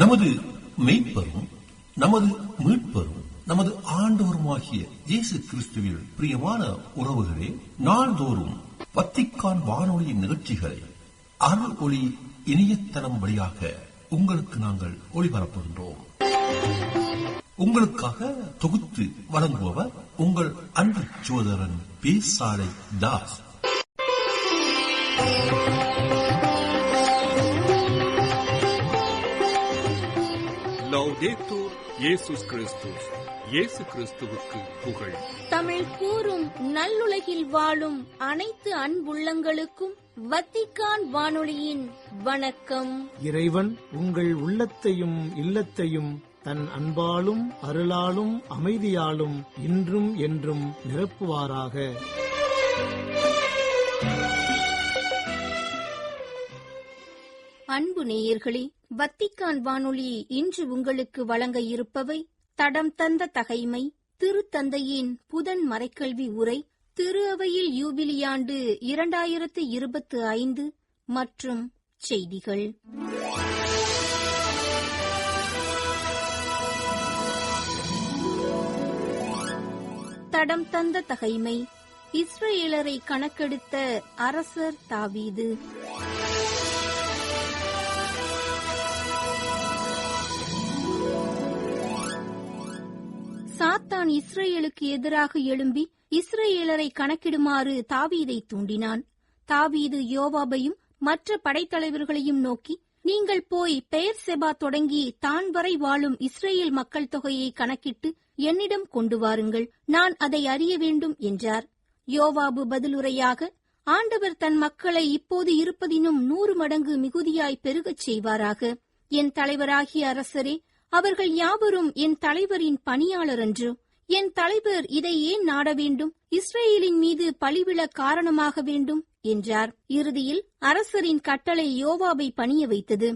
நமது மெய்ப்பரும் நமது மீட்பரும் நமது ஆண்டவருமாகிய இயேசு கிறிஸ்துவில் பிரியமான உறவுகளே, நாள்தோறும் வத்திக்கான் வானொலியின் நிகழ்ச்சிகளை அருள் ஒளி இணையதளம் வழியாக உங்களுக்கு நாங்கள் ஒளிபரப்புகின்றோம். உங்களுக்காக தொகுத்து வழங்குபவர் உங்கள் அன்பு சகோதரன் பேசாலை தாஸ். லௌதேத்தூர் இயேசுஸ் கிறிஸ்துஸ். இயேசு கிறிஸ்துவுக்கு புகழ். தமிழ் கூறும் நல்லுலகில் வாழும் அனைத்து அன்புள்ளங்களுக்கும் வத்திக்கான் வானொலியின் வணக்கம். இறைவன் உங்கள் உள்ளத்தையும் இல்லத்தையும் தன் அன்பாலும் அருளாலும் அமைதியாலும் இன்றும் என்றும் நிரப்புவாராக. அன்பு நேயர்களே, வத்திக்கான் வானொலி இன்று உங்களுக்கு வழங்க இருப்பவை: தடம் தந்த தகைமை, திருத்தந்தையின் புதன் மறைக்கல்வி உரை, திரு அவையில் யூபிலியாண்டு 2025 மற்றும் செய்திகள். தடம் தந்த தகைமை. இஸ்ரேலரை கணக்கெடுத்த அரசர் தாவீது. சாத்தான் இஸ்ரேலுக்கு எதிராக எழும்பி இஸ்ரேலரை கணக்கிடுமாறு தாவீதை தூண்டினான். தாவீது யோவாபையும் மற்ற படைத்தலைவர்களையும் நோக்கி, நீங்கள் போய் பெயர்செபா தொடங்கி தான் வரை வாழும் இஸ்ரேல் மக்கள் தொகையை கணக்கிட்டு என்னிடம் கொண்டு வாருங்கள், நான் அதை அறிய வேண்டும் என்றார். யோவாபு பதிலுரையாக, ஆண்டவர் தன் மக்களை இப்போது இருப்பதினும் 100 மடங்கு மிகுதியாய் பெருகச் செய்வாராக. என் தலைவராகிய அரசரே, அவர்கள் யாவரும் என் தலைவரின் பணியாளர் அன்று. என் தலைவர் இதை ஏன் நாட வேண்டும்? இஸ்ரேலின் மீது பழிவிழ காரணமாக வேண்டும் என்றார். இறுதியில் அரசரின் கட்டளை யோவாபை பணிய வைத்தது.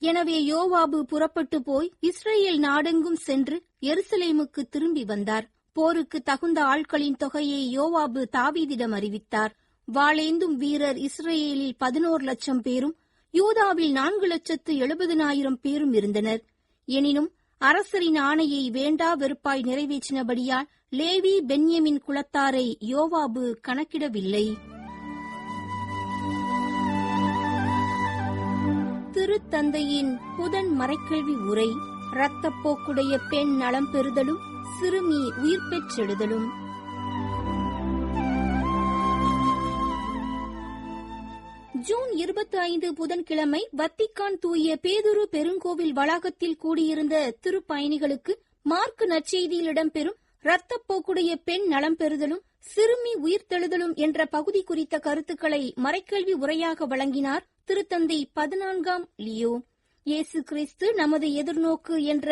எனவே யோவாபு புறப்பட்டு போய் இஸ்ரேல் நாடெங்கும் சென்று எருசலேமுக்கு திரும்பி வந்தார். போருக்கு தகுந்த ஆட்களின் தொகையை யோவாபு தாவீதிடம் அறிவித்தார். வாளேந்தும் வீரர் இஸ்ரேலில் 11 லட்சம் பேரும் யூதாவில் 4,70,000 பேரும் இருந்தனர். எனினும் அரசரின் ஆணையை வேண்டா வெறுப்பாய் நிறைவேற்றினபடியால் லேவி பென்யமின் குலத்தாரை யோவாபு கணக்கிடவில்லை. திருத்தந்தையின் புதன் மறைக்கல்வி உரை. இரத்தப்போக்குடைய பெண் நலம் பெறுதலும் சிறுமி உயிர் பெற்றெழுதலும். ஜூன் 25 புதன்கிழமை வத்திக்கான் தூய பேதுரு பெருங்கோவில் வளாகத்தில் கூடியிருந்த திருப்பயணிகளுக்கு மார்க்கு நற்செய்தியில் இடம்பெறும் இரத்தப்போக்குடைய பெண் நலம் பெறுதலும் சிறுமி உயிர்த்தெழுதலும் என்ற பகுதி குறித்த கருத்துக்களை மறைக்கல்வி உரையாக வழங்கினார் திருத்தந்தை 14ஆம் லியோ. இயேசு கிறிஸ்து நமது எதிர்நோக்கு என்ற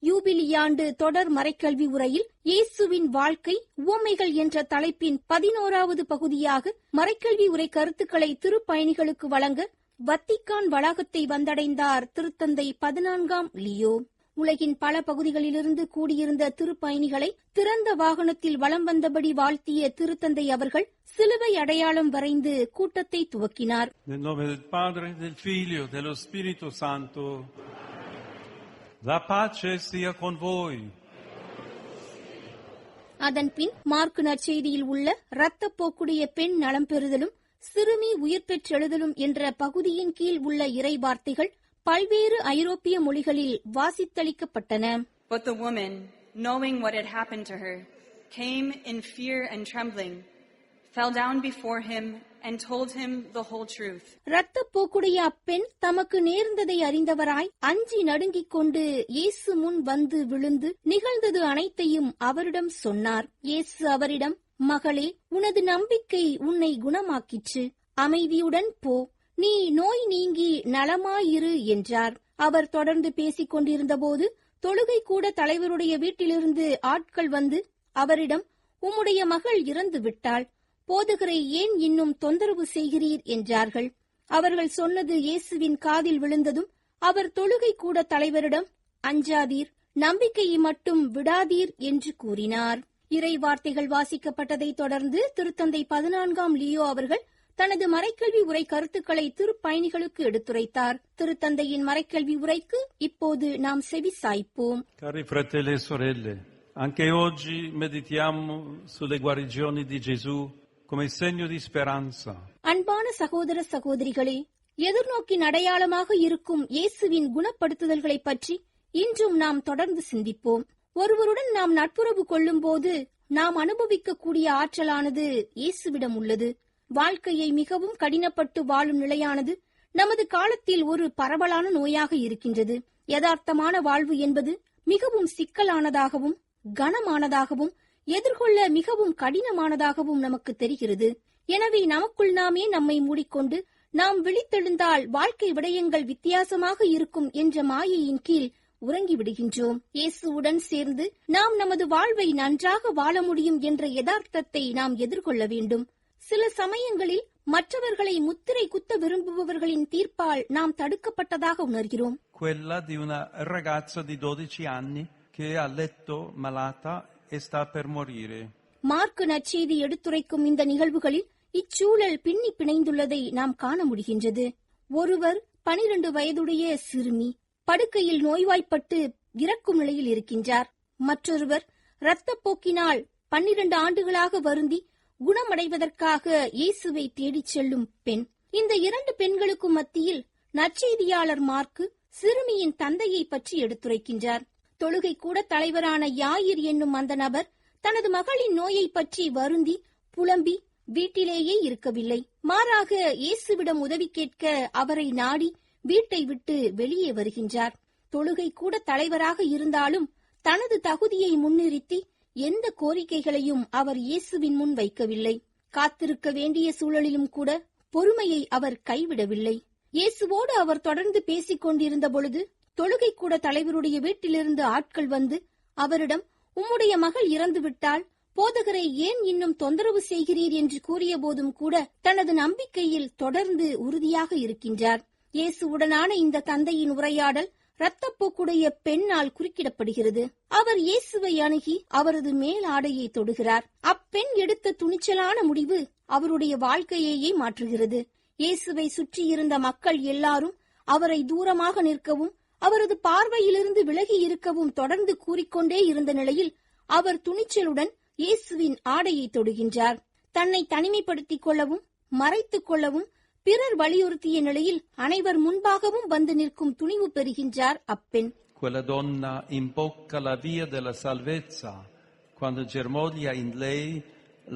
யூபிலியாண்டு தொடர் மறைக்கல்வி உரையில் இயேசுவின் வாழ்க்கை உவமைகள் என்ற தலைப்பின் 11வது பகுதியாக மறைக்கல்வி உரை கருத்துக்களை திருப்பயணிகளுக்கு வழங்க வத்திக்கான் வளாகத்தை வந்தடைந்தார் திருத்தந்தை 14ஆம் லியோ. உலகின் பல பகுதிகளிலிருந்து கூடியிருந்த திருப்பயணிகளை திறந்த வாகனத்தில் வலம் வந்தபடி வாழ்த்திய திருத்தந்தை அவர்கள் சிலுவை அடையாளம் வரைந்து கூட்டத்தை துவக்கினார். அதன்பின் மார்க்கு நற்செய்தியில் உள்ள இரத்தப்போக்குடைய பெண் நலம் பெறுதலும் சிறுமி உயிர் பெற்றெழுதலும் என்ற பகுதியின் கீழ் உள்ள இறை வார்த்தைகள் பல்வேறு ஐரோப்பிய மொழிகளில் வாசித்தளிக்கப்பட்டன. But the woman, knowing what had happened to her, came in fear and trembling, fell down before him and told him the whole truth. இரத்தப்போக்குடைய அப்பெண் தமக்கு நேர்ந்ததை அறிந்தவராய் அஞ்சி நடுங்கிக் கொண்டு இயேசு முன் வந்து விழுந்து நிகழ்ந்தது அனைத்தையும் அவரிடம் சொன்னார். இயேசு அவரிடம், மகளே, உனது நம்பிக்கை உன்னை குணமாக்கிற்று, அமைதியுடன் போ, நீ நோய் நீங்கி நலமாயிரு என்றார். அவர் தொடர்ந்து பேசிக் கொண்டிருந்தபோது தொழுகை கூட தலைவருடைய வீட்டிலிருந்து ஆட்கள் வந்து அவரிடம், உம்முடைய மகள் இறந்து விட்டாள், போதகரை ஏன் இன்னும் தொந்தரவு செய்கிறீர் என்றார்கள். அவர்கள் சொன்னது இயேசுவின் காதில் விழுந்ததும் அவர் தொழுகை கூட தலைவரிடம், அஞ்சாதீர், நம்பிக்கையை மட்டும் விடாதீர் என்று கூறினார். இறை வார்த்தைகள் வாசிக்கப்பட்டதை தொடர்ந்து திருத்தந்தை 14ஆம் லியோ அவர்கள் தனது மறைக்கல்வி உரை கருத்துக்களை திருப்பயணிகளுக்கு எடுத்துரைத்தார். திருத்தந்தையின் மறைக்கல்வி உரைக்கு இப்போது நாம் செவி சாய்ப்போம். Cari fratelli e sorelle, anche oggi meditiamo sulle guarigioni di Gesù come segno di speranza. அன்பான சகோதர சகோதரிகளே, எதிர்நோக்கின் அடையாளமாக இருக்கும் இயேசுவின் குணப்படுத்துதல்களை பற்றி இன்றும் நாம் தொடர்ந்து சிந்திப்போம். ஒருவருடன் நாம் நட்புறவு கொள்ளும் போது நாம் அனுபவிக்கக்கூடிய ஆற்றலானது இயேசுவிடம் உள்ளது. வாழ்க்கையை மிகவும் கடினப்பட்டு வாழும் நிலையானது நமது காலத்தில் ஒரு பரவலான நோயாக இருக்கின்றது. யதார்த்தமான வாழ்வு என்பது மிகவும் சிக்கலானதாகவும் கனமானதாகவும் எதிர்கொள்ள மிகவும் கடினமானதாகவும் நமக்கு தெரிகிறது. எனவே நமக்குள் நாமே நம்மை மூடிக்கொண்டு நாம் விழித்தெழுந்தால் வாழ்க்கை விடயங்கள் வித்தியாசமாக இருக்கும் என்ற மாயையின் கீழ் உறங்கி விடுகின்றோம். இயேசுவுடன் சேர்ந்து நாம் நமது வாழ்வை நன்றாக வாழ முடியும் என்ற யதார்த்தத்தை நாம் எதிர்கொள்ள வேண்டும். சில சமயங்களில் மற்றவர்களை முத்திரை குத்த விரும்புபவர்களின் தீர்ப்பால் நாம் தடுக்கப்பட்டதாக உணர்கிறோம். Quella di una ragazza di 12 anni che è a letto malata e sta per morire. Mark நற்செய்தி எடுத்துரைக்கும் இந்த நிகழ்வுகளில் இச்சூழல் பின்னி பிணைந்துள்ளதை நாம் காண முடிகின்றது. ஒருவர் 12 வயதுடைய சிறுமி படுக்கையில் நோய்வாய்ப்பட்டு இறக்கும் நிலையில் இருக்கின்றார். மற்றொருவர் இரத்தப்போக்கினால் 12 ஆண்டுகளாக வருந்தி குணமடைவதற்காக இயேசுவை தேடிச் செல்லும் பெண். இந்த 2 பெண்களுக்கும் மத்தியில் நற்செய்தியாளர் மார்க்கு சிறுமியின் தந்தையை பற்றி எடுத்துரைக்கின்றார். தொழுகை கூட தலைவரான யாயிர் என்னும் அந்த நபர் தனது மகளின் நோயை பற்றி வருந்தி புலம்பி வீட்டிலேயே இருக்கவில்லை. மாறாக இயேசுவிடம் உதவி கேட்க அவரை நாடி வீட்டை விட்டு வெளியே வருகின்றார். தொழுகை கூட தலைவராக இருந்தாலும் தனது தகுதியை முன்னிறுத்தி எந்த கோரிக்கைகளையும் அவர் இயேசுவின் முன் வைக்கவில்லை. காத்திருக்க வேண்டிய சூழலிலும் கூட பொறுமையை அவர் கைவிடவில்லை. இயேசுவோடு அவர் தொடர்ந்து பேசிக் கொண்டிருந்த பொழுது தொழுகை கூட தலைவருடைய வீட்டிலிருந்து ஆட்கள் வந்து அவரிடம், உம்முடைய மகள் இறந்துவிட்டால் போதகரை ஏன் இன்னும் தொந்தரவு செய்கிறீர் என்று கூறிய போதும் கூட தனது நம்பிக்கையில் தொடர்ந்து உறுதியாக இருக்கின்றார். இயேசுவுடனான இந்த தந்தையின் உரையாடல் இரத்தப்போக்குடைய பெண்ணால் குறுக்கிடப்படுகிறது. அவர் இயேசுவை அணுகி அவரது மேல் ஆடையை தொடுகிறார். அப்பெண் எடுத்த துணிச்சலான முடிவு அவருடைய வாழ்க்கையையே மாற்றுகிறது. இயேசுவை சுற்றியிருந்த மக்கள் எல்லாரும் அவரை தூரமாக நிற்கவும் அவரது பார்வையிலிருந்து விலகி இருக்கவும் தொடர்ந்து கூறிக்கொண்டே இருந்த நிலையில் அவர் துணிச்சலுடன் இயேசுவின் ஆடையை தொடுகின்றார். தன்னை தனிமைப்படுத்திக் கொள்ளவும் மறைத்துக் கொள்ளவும் பிறர் வலியுறுத்திய நிலையில் அனைவர் முன்பாகவும் வந்து நிற்கும் துணிவு பெறுகின்றார் அப்பெண். Quella donna imbocca la via della salvezza quando germoglia in lei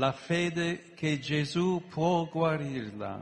la fede che Gesù può guarirla.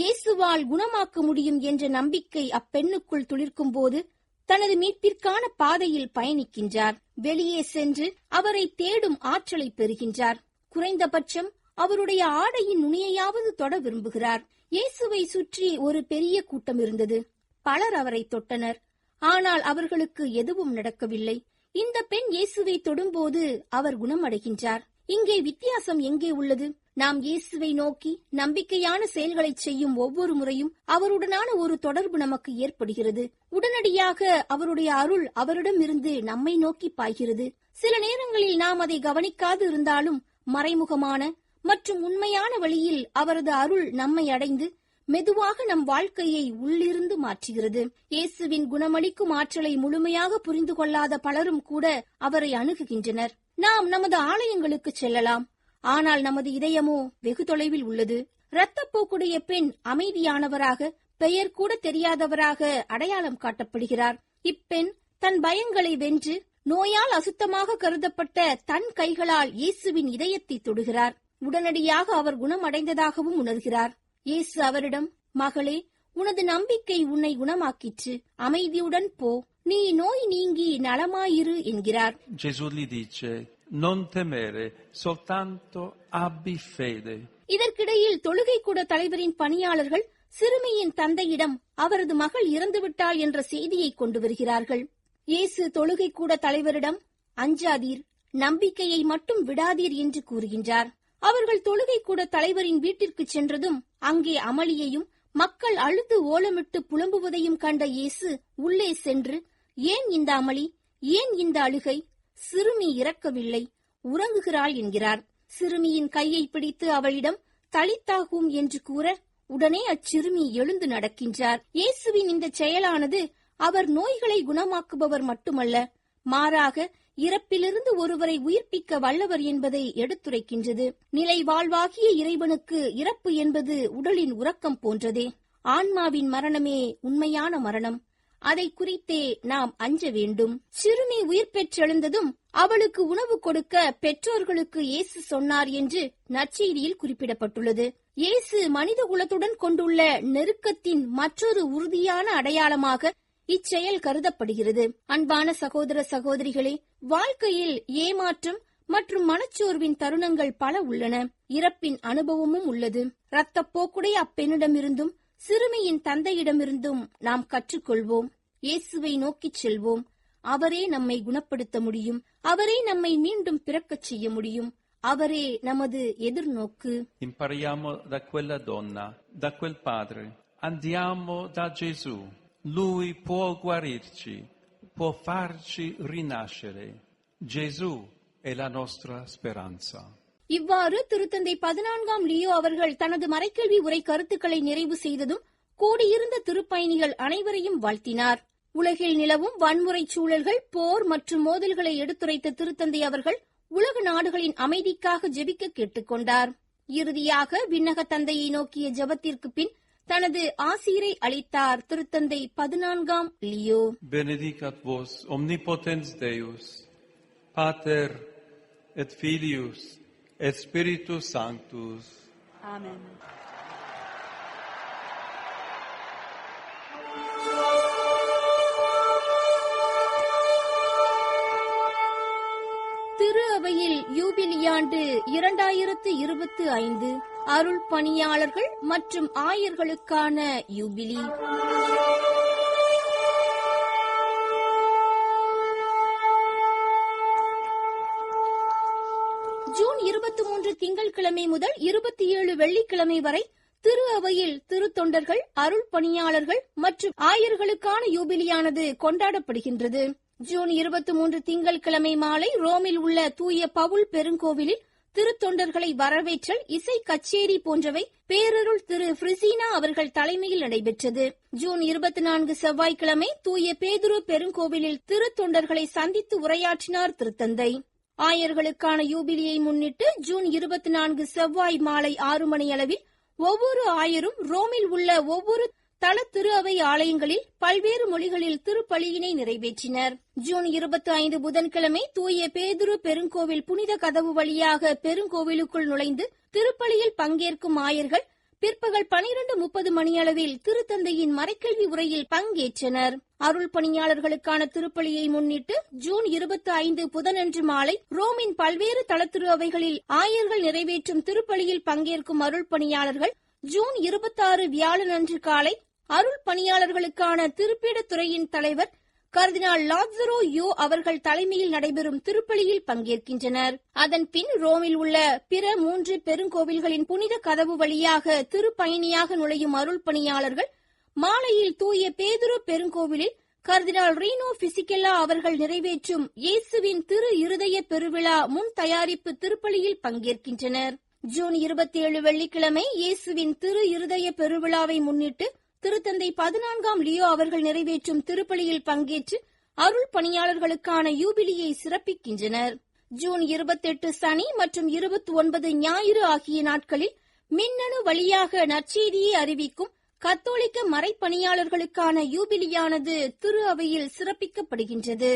இயேசுவால் குணமாக்க முடியும் என்ற நம்பிக்கை அப்பெண்ணுக்குள் துளிர்க்கும் போது தனது மீட்பிற்கான பாதையில் பயணிக்கின்றார். வெளியே சென்று அவரை தேடும் ஆற்றலை பெறுகின்றார். குறைந்தபட்சம் அவருடைய ஆடையின் நுனியையாவது தொட விரும்புகிறார். இயேசுவை சுற்றி ஒரு பெரிய கூட்டம் இருந்தது. பலர் அவரை தொட்டனர். ஆனால் அவர்களுக்கு எதுவும் நடக்கவில்லை. இந்த பெண் இயேசுவை தொடும்போது அவர் குணமடைகின்றார். இங்கே வித்தியாசம் எங்கே உள்ளது? நாம் இயேசுவை நோக்கி நம்பிக்கையான செயல்களை செய்யும் ஒவ்வொரு முறையும் அவருடனான ஒரு தொடர்பு நமக்கு ஏற்படுகிறது. உடனடியாக அவருடைய அருள் அவரிடம் இருந்து நம்மை நோக்கி பாய்கிறது. சில நேரங்களில் நாம் அதை கவனிக்காது இருந்தாலும் மறைமுகமான மற்றும் உண்மையான வழியில் அவரது அருள் நம்மை அடைந்து மெதுவாக நம் வாழ்க்கையை உள்ளிருந்து மாற்றுகிறது. இயேசுவின் குணமளிக்கும் ஆற்றலை முழுமையாக புரிந்து கொள்ளாத பலரும் கூட அவரை அணுகுகின்றனர். நாம் நமது ஆலயங்களுக்கு செல்லலாம், ஆனால் நமது இதயமோ வெகு தொலைவில் உள்ளது. இரத்தப்போக்குடைய பெண் அமைதியானவராக, பெயர் கூட தெரியாதவராக அடையாளம் காட்டப்படுகிறார். இப்பெண் தன் பயங்களை வென்று நோயால் அசுத்தமாக கருதப்பட்ட தன் கைகளால் இயேசுவின் இதயத்தை தொடுகிறார். உடனடியாக அவர் குணமடைந்ததாகவும் உணர்கிறார். இயேசு அவரிடம், மகளே, உனது நம்பிக்கை உன்னை குணமாக்கிற்று, அமைதியுடன் போ, நீ நோய் நீங்கி நலமாயிரு என்கிறார். Gesù gli dice, non temere, soltanto abbi fede. இதற்கிடையில் தொழுகை கூட தலைவரின் பணியாளர்கள் சிறுமியின் தந்தையிடம் அவரது மகள் இறந்துவிட்டாள் என்ற செய்தியை கொண்டு வருகிறார்கள். இயேசு தொழுகை கூட தலைவரிடம், அஞ்சாதீர், நம்பிக்கையை மட்டும் விடாதீர் என்று கூறுகின்றார். அவர்கள் தொழுகை கூட தலைவரின் வீட்டிற்கு சென்றதும் அங்கே அமளியையும் மக்கள் அழுது ஓலமிட்டு புலம்புவதையும் கண்ட இயேசு உள்ளே சென்று, ஏன் இந்த அமளி, ஏன் இந்த அழுகை? சிறுமி இறக்கவில்லை, உறங்குகிறாள் என்கிறார். சிறுமியின் கையை பிடித்து அவளிடம் தலித்தாகும் என்று கூற உடனே அச்சிறுமி எழுந்து நடக்கின்றார். இயேசுவின் இந்த செயலானது அவர் நோய்களை குணமாக்குபவர் மட்டுமல்ல, மாறாக இறப்பிலிருந்து ஒருவரை உயிர்ப்பிக்க வல்லவர் என்பதை எடுத்துரைக்கின்றது. நிலை வாழ்வாகிய இறைவனுக்கு இறப்பு என்பது உடலின் உறக்கம் போன்றதே. ஆன்மாவின் மரணமே உண்மையான மரணம். அதை குறித்தே நாம் அஞ்ச வேண்டும். சிறுமி உயிர் பெற்றெழுந்ததும் அவளுக்கு உணவு கொடுக்க பெற்றோர்களுக்கு இயேசு சொன்னார் என்று நற்செய்தியில் குறிப்பிடப்பட்டுள்ளது. இயேசு மனித குலத்துடன் கொண்டுள்ள நெருக்கத்தின் மற்றொரு உறுதியான அடையாளமாக இச்செயல் கருதப்படுகிறது. அன்பான சகோதர சகோதரிகளே, வாழ்க்கையில் ஏமாற்றம் மற்றும் மனச்சோர்வின் தருணங்கள் பல உள்ளன. இறப்பின் அனுபவமும் உள்ளது. இரத்தப்போக்குடைய அப்பெண்ணிடமிருந்தும் சிறுமியின் தந்தையிடமிருந்தும் நாம் கற்றுக்கொள்வோம். இயேசுவை நோக்கிச் செல்வோம். அவரே நம்மை குணப்படுத்த முடியும். அவரே நம்மை மீண்டும் பிறக்கச் செய்ய முடியும். அவரே நமது எதிர்நோக்கு. Impariamo da quella donna, da quel padre. Andiamo da Gesù. Lui può guarirci, può farci rinascere. Gesù è la nostra speranza. இவ்வாறு திருத்தந்தை 14ஆம் லியோ அவர்கள் தனது மறைக்கல்வி உரை கருத்துக்களை நிறைவு செய்ததும் கூடியிருந்த திருப்பயணிகள் அனைவரையும் வாழ்த்தினார். உலகில் நிலவும் வன்முறை சூழல்கள், போர் மற்றும் மோதல்களை எடுத்துரைத்த திருத்தந்தை அவர்கள் உலக நாடுகளின் அமைதிக்காக ஜெபிக்க கேட்டுக்கொண்டார். இறுதியாக விண்ணக தந்தையை நோக்கிய ஜெபத்திற்கு பின் தனது ஆசீரை அளித்தார் திருத்தந்தை 14ஆம் Leo. Benedicat vos omnipotens Deus, Pater et Filius et Spiritus Sanctus. Amen. திரு அவையில் யூபிலியாண்டு 2025 அருள் பணியாளர்கள் மற்றும் ஆயர்களுக்கான யூபிலி. ஜூன் 23 திங்கட்கிழமை முதல் 27 வெள்ளிக்கிழமை வரை திரு அவையில் திருத்தொண்டர்கள், அருள் பணியாளர்கள் மற்றும் ஆயர்களுக்கான யூபிலியானது கொண்டாடப்படுகின்றது. ஜூன் 23 திங்கட்கிழமை மாலை ரோமில் உள்ள தூய பவுல் பெருங்கோவிலில் திருத்தொண்டர்களை வரவேற்றல், இசை கச்சேரி போன்றவை பேரருள் திரு பிரிசினா அவர்கள் தலைமையில் நடைபெற்றது. ஜூன் 24 செவ்வாய்க்கிழமை தூய பேதுரு பெருங்கோவிலில் திருத்தொண்டர்களை சந்தித்து உரையாற்றினார் திருத்தந்தை. ஆயர்களுக்கான யூபிலியை முன்னிட்டு ஜூன் 24 செவ்வாய் மாலை 6 மணி அளவில் ஒவ்வொரு ஆயரும் ரோமில் உள்ள ஒவ்வொரு தள திரு அவை ஆலயங்களில் பல்வேறு மொழிகளில் திருப்பலியினை நிறைவேற்றினர். ஜூன் 25 புதன்கிழமை தூய பேதுரு பெருங்கோவில் புனித கதவு வழியாக பெருங்கோவிலுக்குள் நுழைந்து திருப்பலியில் பங்கேற்கும் ஆயர்கள் பிற்பகல் 12:30 மணியளவில் திருத்தந்தையின் மறைக்கல்வி உரையில் பங்கேற்றனர். அருள் பணியாளர்களுக்கான திருப்பலியை முன்னிட்டு ஜூன் 25 புதனன்று மாலை ரோமின் பல்வேறு தளத்திரு அவைகளில் ஆயர்கள் நிறைவேற்றும் திருப்பலியில் பங்கேற்கும் அருள் பணியாளர்கள் ஜூன் 26 வியாழனன்று காலை அருள் பணியாளர்களுக்கான திருப்பீடத்துறையின் தலைவர் கர்தினால் லாட்சரோ யோ அவர்கள் தலைமையில் நடைபெறும் திருப்பலியில் பங்கேற்கின்றனர். அதன் பின் ரோமில் உள்ள பிற 3 பெருங்கோவில்களின் புனித கதவு வழியாக திருப்பயணியாக நுழையும் அருள் பணியாளர்கள் மாலையில் தூய பேதுரு பெருங்கோவிலில் கர்தினால் ரீனோ பிசிகெல்லா அவர்கள் நிறைவேற்றும் இயேசுவின் திரு இருதய பெருவிழா முன் தயாரிப்பு திருப்பலியில் பங்கேற்கின்றனர். ஜூன் 27 வெள்ளிக்கிழமை இயேசுவின் திரு இருதய பெருவிழாவை முன்னிட்டு திருத்தந்தை 14ஆம் லியோ அவர்கள் நிறைவேற்றும் திருப்பலியில் பங்கேற்று அருள் பணியாளர்களுக்கான யூபிலியை சிறப்பிக்கின்றனர். ஜூன் 28 சனி மற்றும் 29 ஞாயிறு ஆகிய நாட்களில் மின்னணு வழியாக நற்செய்தியை அறிவிக்கும் கத்தோலிக்க மறைப்பணியாளர்களுக்கான யூபிலியானது திரு அவையில் சிறப்பிக்கப்படுகின்றது.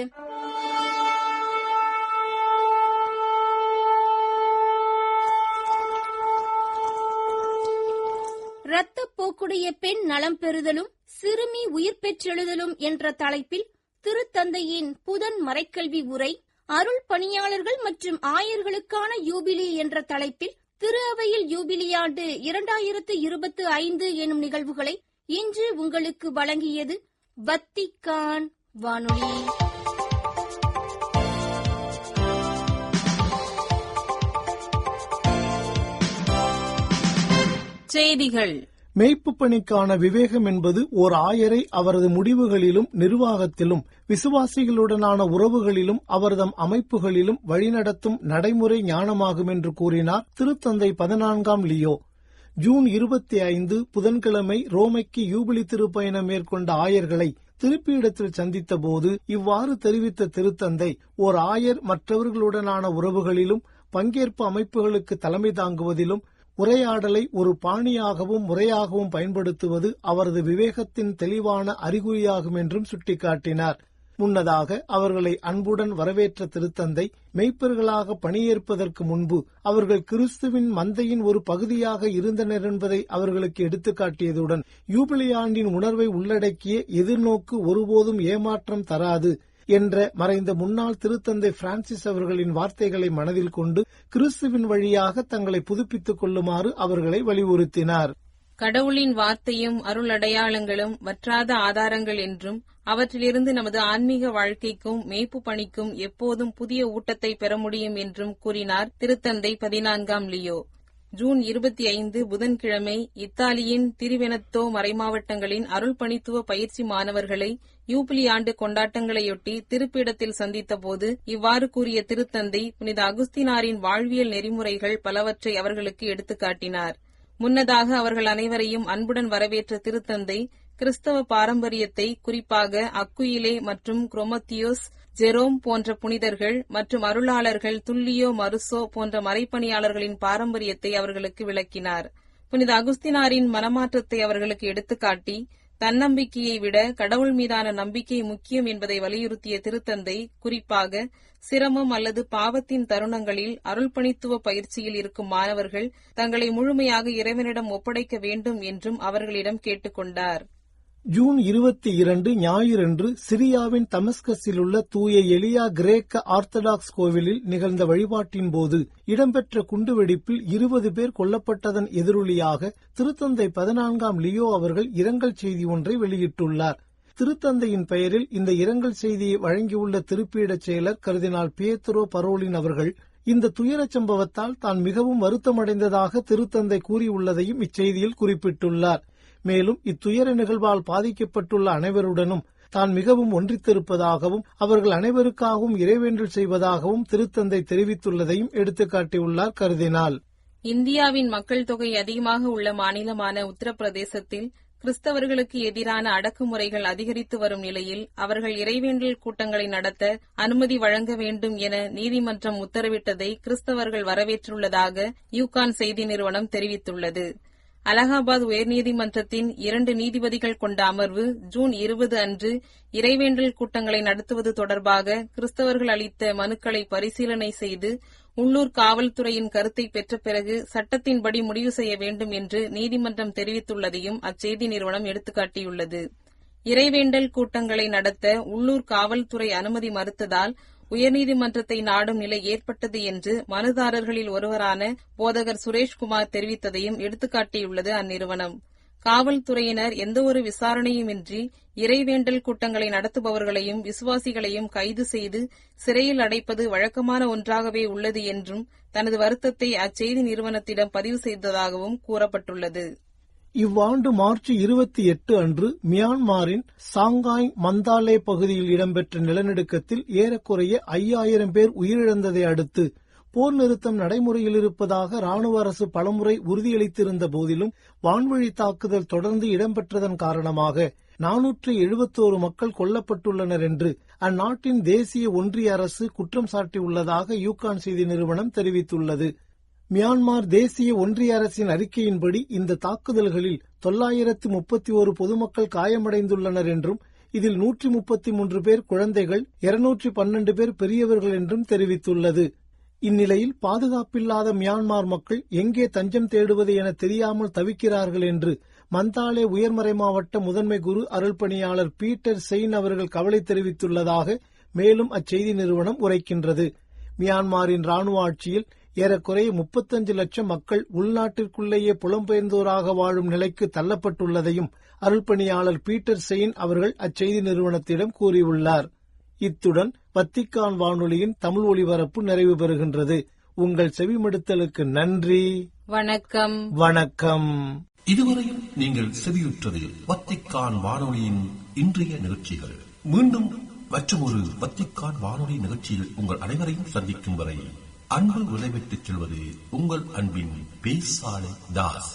இரத்தப்போக்குடைய பெண் நலம் பெறுதலும் சிறுமி உயிர் பெற்றெழுதலும் என்ற தலைப்பில் திருத்தந்தையின் புதன் மறைக்கல்வி உரை, அருள் பணியாளர்கள் மற்றும் ஆயர்களுக்கான யூபிலி என்ற தலைப்பில் திரு அவையில் யூபிலியாண்டு 2025 எனும் நிகழ்வுகளை இன்று உங்களுக்கு வழங்கியது வத்திக்கான் வானொலி. செய்திகள். மேய்ப்பு பணிக்கான விவேகம் என்பது ஓர் ஆயரை அவரது முடிவுகளிலும் நிர்வாகத்திலும் விசுவாசிகளுடனான உறவுகளிலும் அவர்தம் அமைப்புகளிலும் வழிநடத்தும் நடைமுறை ஞானமாகும் என்று கூறினார் திருத்தந்தை 14ஆம் லியோ. ஜூன் 25 புதன்கிழமை ரோமைக்கு யூபிலி திருப்பயணம் மேற்கொண்ட ஆயர்களை திருப்பியிடத்தில் சந்தித்த போது இவ்வாறு தெரிவித்த திருத்தந்தை, ஓர் ஆயர் மற்றவர்களுடனான உறவுகளிலும் பங்கேற்பு அமைப்புகளுக்கு தலைமை தாங்குவதிலும் உரையாடலை ஒரு பாணியாகவும் முறையாகவும் பயன்படுத்துவது அவரது விவேகத்தின் தெளிவான அறிகுறியாகும் என்றும் சுட்டிக்காட்டினார். முன்னதாக அவர்களை அன்புடன் வரவேற்ற திருத்தந்தை, மெய்ப்பர்களாக பணியேற்பதற்கு முன்பு அவர்கள் கிறிஸ்துவின் மந்தையின் ஒரு பகுதியாக இருந்தனர் என்பதை அவர்களுக்கு எடுத்துக்காட்டியதுடன், யூபிலி ஆண்டின் உணர்வை உள்ளடக்கிய எதிர்நோக்கு ஒருபோதும் ஏமாற்றம் தராது என்ற மறைந்த முன்னாள் திருத்தந்தை பிரான்சிஸ் அவர்களின் வார்த்தைகளை மனதில் கொண்டு கிறிஸ்துவின் வழியாக தங்களை புதுப்பித்துக் கொள்ளுமாறு அவர்களை வலியுறுத்தினார். கடவுளின் வார்த்தையும் அருளடையாளங்களும் வற்றாத ஆதாரங்கள் என்றும் அவற்றிலிருந்து நமது ஆன்மீக வாழ்க்கைக்கும் மேய்ப்பு பணிக்கும் எப்போதும் புதிய ஊட்டத்தை பெற முடியும் என்றும் கூறினார் திருத்தந்தை 14ஆம் லியோ. ஜூன் 25 புதன்கிழமை இத்தாலியின் திரிவெனத்தோ மறைமாவட்டங்களின் அருள்பணித்துவ பயிற்சி மாணவர்களை யூபிலி ஆண்டு கொண்டாட்டங்களையொட்டி திருப்பிடத்தில் சந்தித்த போது இவ்வாறு கூறிய திருத்தந்தை, புனித அகுஸ்தினாரின் வாழ்வியல் நெறிமுறைகள் பலவற்றை அவர்களுக்கு எடுத்துக்காட்டினார். முன்னதாக அவர்கள் அனைவரையும் அன்புடன் வரவேற்ற திருத்தந்தை, கிறிஸ்தவ பாரம்பரியத்தை, குறிப்பாக அக்குயிலே மற்றும் குரோமத்தியோஸ், ஜெரோம் போன்ற புனிதர்கள் மற்றும் அருளாளர்கள், துல்லியோ மருசோ போன்ற மறைப்பணியாளர்களின் பாரம்பரியத்தை அவர்களுக்கு விளக்கினார். புனித அகுஸ்தினாரின் மனமாற்றத்தை அவர்களுக்கு எடுத்துக்காட்டி, தன்னம்பிக்கையை விட கடவுள் மீதான நம்பிக்கை முக்கியம் என்பதை வலியுறுத்திய திருத்தந்தை, குறிப்பாக சிரமம் அல்லது பாவத்தின் தருணங்களில் அருள்பணித்துவ பயிற்சியில் இருக்கும் மாணவர்கள் தங்களை முழுமையாக இறைவனிடம் ஒப்படைக்க வேண்டும் என்றும் அவர்களிடம் கேட்டுக்கொண்டார். ஜூன் 22 ஞாயிறன்று சிரியாவின் தமஸ்கஸில் உள்ள தூய எலியா கிரேக்க ஆர்த்தடாக்ஸ் கோவிலில் நிகழ்ந்த வழிபாட்டின் போது இடம்பெற்ற குண்டுவெடிப்பில் 20 பேர் கொல்லப்பட்டதன் எதிரொலியாக திருத்தந்தை 14ஆம் லியோ அவர்கள் இரங்கல் செய்தி ஒன்றை வெளியிட்டுள்ளார். திருத்தந்தையின் பெயரில் இந்த இரங்கல் செய்தியை வழங்கியுள்ள திருப்பீடச் செயலர் கர்தினால் பியேத்ரோ பரோலின் அவர்கள், இந்த துயரச் சம்பவத்தால் தான் மிகவும் வருத்தமடைந்ததாக திருத்தந்தை கூறியுள்ளதையும் இச்செய்தியில் குறிப்பிட்டுள்ளார். மேலும் இத்துயர நிகழ்வால் பாதிக்கப்பட்டுள்ள அனைவருடனும் தான் மிகவும் ஒன்றித்திருப்பதாகவும் அவர்கள் அனைவருக்காகவும் இறைவேண்டல் செய்வதாகவும் திருத்தந்தை தெரிவித்துள்ளதையும் எடுத்துக்காட்டியுள்ளார் கர்தினால். இந்தியாவின் மக்கள் தொகை அதிகமாக உள்ள மாநிலமான உத்தரப்பிரதேசத்தில் கிறிஸ்தவர்களுக்கு எதிரான அடக்குமுறைகள் அதிகரித்து வரும் நிலையில் அவர்கள் இறைவேண்டல் கூட்டங்களை நடத்த அனுமதி வழங்க வேண்டும் என நீதிமன்றம் உத்தரவிட்டதை கிறிஸ்தவர்கள் வரவேற்றுள்ளதாக யூகான் செய்தி நிறுவனம் தெரிவித்துள்ளது. அலகாபாத் உயர்நீதிமன்றத்தின் 2 நீதிபதிகள் கொண்ட அமர்வு ஜூன் 20 அன்று இறைவேண்டல் கூட்டங்களை நடத்துவது தொடர்பாக கிறிஸ்தவர்கள் அளித்த மனுக்களை பரிசீலனை செய்து உள்ளூர் காவல்துறையின் கருத்தை பெற்ற பிறகு சட்டத்தின்படி முடிவு செய்ய வேண்டும் என்று நீதிமன்றம் தெரிவித்துள்ளதையும் அச்செய்தி நிறுவனம் எடுத்துக்காட்டியுள்ளது. இறைவேண்டல் கூட்டங்களை நடத்த உள்ளூர் காவல்துறை அனுமதி மறுத்ததால் உயர்நீதிமன்றத்தை நாடும் நிலை ஏற்பட்டது என்று மனுதாரர்களில் ஒருவரான போதகர் சுரேஷ்குமார் தெரிவித்ததையும் எடுத்துக்காட்டியுள்ளது அந்நிறுவனம். காவல்துறையினர் எந்தவொரு விசாரணையுமின்றி இறைவேண்டல் கூட்டங்களை நடத்துபவர்களையும் விசுவாசிகளையும் கைது செய்து சிறையில் அடைப்பது வழக்கமான ஒன்றாகவே உள்ளது என்றும் தனது வருத்தத்தை அச்செய்தி நிறுவனத்திடம் பதிவு செய்ததாகவும் கூறப்பட்டுள்ளது. இவ்வாண்டு மார்ச் 28 அன்று மியான்மரின் சாங்காய் மந்தாலே பகுதியில் இடம்பெற்ற நிலநடுக்கத்தில் ஏறக்குறைய 5000 பேர் உயிரிழந்ததை அடுத்து போர் நிறுத்தம் நடைமுறையில் இருப்பதாக ராணுவ அரசு பலமுறை உறுதியளித்திருந்த போதிலும் வான்வழி தாக்குதல் தொடர்ந்து இடம்பெற்றதன் காரணமாக 471 மக்கள் கொல்லப்பட்டுள்ளனர் என்று அந்நாட்டின் தேசிய ஒன்றிய அரசு குற்றம் சாட்டியுள்ளதாக யூகான் செய்தி நிறுவனம் தெரிவித்துள்ளது. மியான்மர் தேசிய ஒன்றிய அரசின் அறிக்கையின்படி இந்த தாக்குதல்களில் 931 பொதுமக்கள் காயமடைந்துள்ளனர் என்றும் இதில் 133 பேர் குழந்தைகள், 212 பேர் பெரியவர்கள் என்றும் தெரிவித்துள்ளது. இந்நிலையில் பாதுகாப்பில்லாத மியான்மர் மக்கள் எங்கே தஞ்சம் தேடுவது என தெரியாமல் தவிக்கிறார்கள் என்று மந்தாலே உயர்மறை மாவட்ட முதன்மை குரு அருள்பணியாளர் பீட்டர் செயின் அவர்கள் கவலை தெரிவித்துள்ளதாக மேலும் அச்செய்தி நிறுவனம் உரைக்கின்றது. மியான்மரின் ராணுவ ஆட்சியில் ஏறக்குறைய 35 லட்சம் மக்கள் உள்நாட்டிற்குள்ளேயே புலம்பெயர்ந்தோராக வாழும் நிலைக்கு தள்ளப்பட்டுள்ளதையும் அருள்பணியாளர் பீட்டர் செயின் அவர்கள் அச்செய்தி நிறுவனத்திடம் கூறியுள்ளார். இத்துடன் வத்திக்கான் வானொலியின் தமிழ் ஒலிபரப்பு நிறைவு பெறுகின்றது. உங்கள் செவிமடுத்தலுக்கு நன்றி. வணக்கம். வணக்கம். இதுவரையும் நீங்கள் செவியுற்றது வத்திக்கான் வானொலியின் இன்றைய நிகழ்ச்சிகள். மீண்டும் மற்றொரு வத்திக்கான் வானொலி நிகழ்ச்சியில் உங்கள் அனைவரையும் சந்திக்கும் வரை அன்பு விடைபெற்றுச் செல்வது உங்கள் அன்பின் பேசாலை தாஸ்.